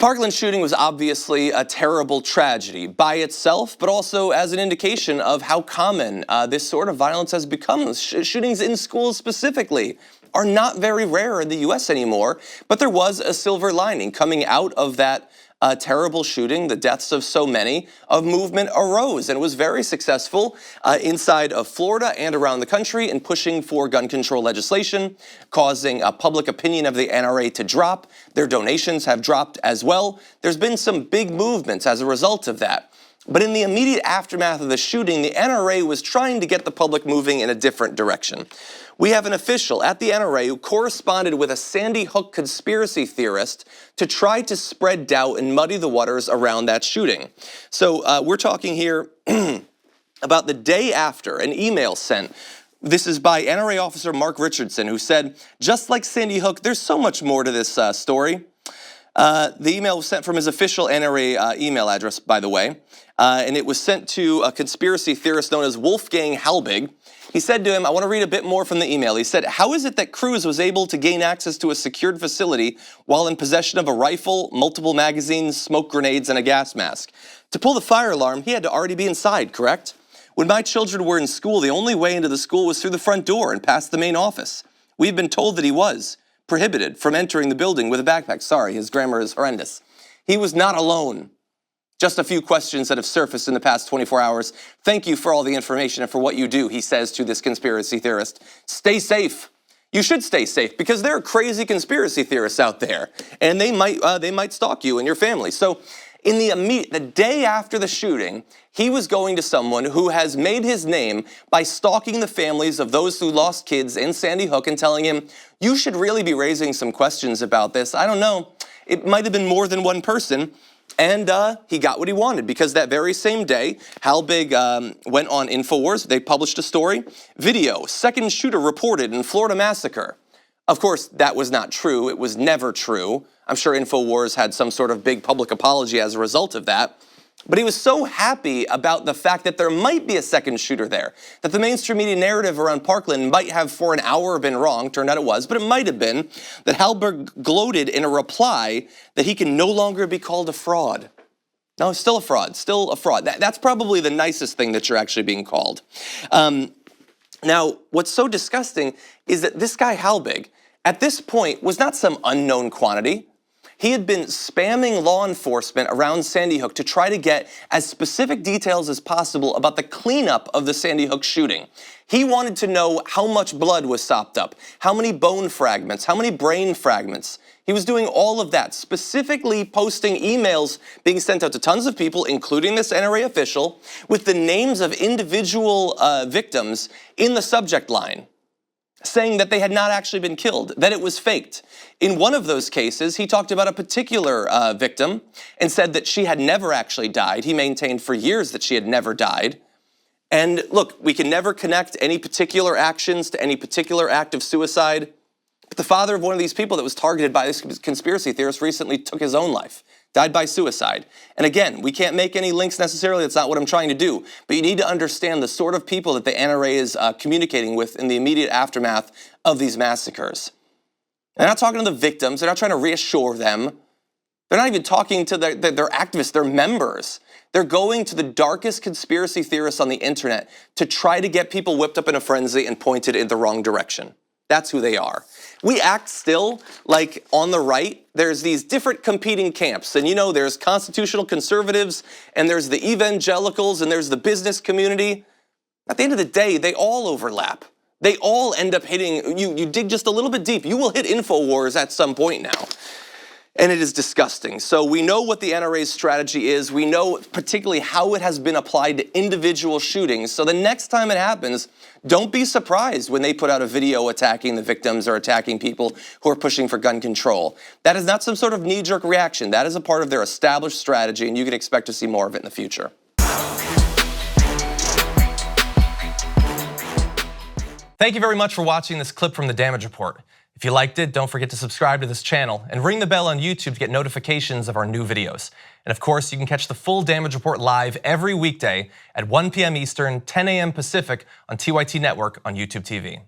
Parkland shooting was obviously a terrible tragedy by itself, but also as an indication of how common this sort of violence has become. Shootings in schools specifically are not very rare in the US anymore, but there was a silver lining coming out of that terrible shooting, the deaths of so many. A movement arose and was very successful inside of Florida and around the country in pushing for gun control legislation, causing public opinion of the NRA to drop. Their donations have dropped as well. There's been some big movements as a result of that. But in the immediate aftermath of the shooting, the NRA was trying to get the public moving in a different direction. We have an official at the NRA who corresponded with a Sandy Hook conspiracy theorist to try to spread doubt and muddy the waters around that shooting. So we're talking here about the day after an email sent. This is by NRA officer Mark Richardson, who said, "Just like Sandy Hook, there's so much more to this story." The email was sent from his official NRA email address, by the way, and it was sent to a conspiracy theorist known as Wolfgang Halbig. He said to him, I want to read a bit more from the email. He said, "How is it that Cruz was able to gain access to a secured facility while in possession of a rifle, multiple magazines, smoke grenades, and a gas mask? To pull the fire alarm, he had to already be inside, correct? When my children were in school, the only way into the school was through the front door and past the main office. We've been told that he was prohibited from entering the building with a backpack." Sorry, his grammar is horrendous. He was not alone. Just a few questions that have surfaced in the past 24 hours. "Thank you for all the information and for what you do," he says to this conspiracy theorist. "Stay safe." You should stay safe because there are crazy conspiracy theorists out there, and they might stalk you and your family. So in the day after the shooting, he was going to someone who has made his name by stalking the families of those who lost kids in Sandy Hook and telling him, "You should really be raising some questions about this. I don't know, it might have been more than one person." And he got what he wanted, because that very same day, Halbig went on InfoWars. They published a story. Video, second shooter reported in Florida massacre. Of course, that was not true. It was never true. I'm sure InfoWars had some sort of big public apology as a result of that. But he was so happy about the fact that there might be a second shooter there, that the mainstream media narrative around Parkland might have for an hour been wrong. Turned out it was, but it might have been, that Halbig gloated in a reply that he can no longer be called a fraud. No, still a fraud, still a fraud. That's probably the nicest thing that you're actually being called. Now, what's so disgusting is that this guy Halbig, at this point, was not some unknown quantity. He had been spamming law enforcement around Sandy Hook to try to get as specific details as possible about the cleanup of the Sandy Hook shooting. He wanted to know how much blood was sopped up, how many bone fragments, how many brain fragments. He was doing all of that, specifically posting emails being sent out to tons of people, including this NRA official, with the names of individual victims in the subject line, saying that they had not actually been killed, that it was faked. In one of those cases, he talked about a particular victim and said that she had never actually died. He maintained for years that she had never died. And look, we can never connect any particular actions to any particular act of suicide. But the father of one of these people that was targeted by this conspiracy theorist recently took his own life, died by suicide. And again, we can't make any links necessarily. That's not what I'm trying to do. But you need to understand the sort of people that the NRA is communicating with in the immediate aftermath of these massacres. They're not talking to the victims. They're not trying to reassure them. They're not even talking to their activists, their members. They're going to the darkest conspiracy theorists on the internet to try to get people whipped up in a frenzy and pointed in the wrong direction. That's who they are. We act still like on the right, there's these different competing camps. And you know, there's constitutional conservatives, and there's the evangelicals, and there's the business community. At the end of the day, they all overlap. They all end up hitting, you dig just a little bit deep, you will hit InfoWars at some point now. And it is disgusting. So we know what the NRA's strategy is. We know particularly how it has been applied to individual shootings. So the next time it happens, don't be surprised when they put out a video attacking the victims or attacking people who are pushing for gun control. That is not some sort of knee-jerk reaction. That is a part of their established strategy, and you can expect to see more of it in the future. Thank you very much for watching this clip from the Damage Report. If you liked it, don't forget to subscribe to this channel and ring the bell on YouTube to get notifications of our new videos. And of course, you can catch the full Damage Report live every weekday at 1 p.m. Eastern, 10 a.m. Pacific on TYT Network on YouTube TV.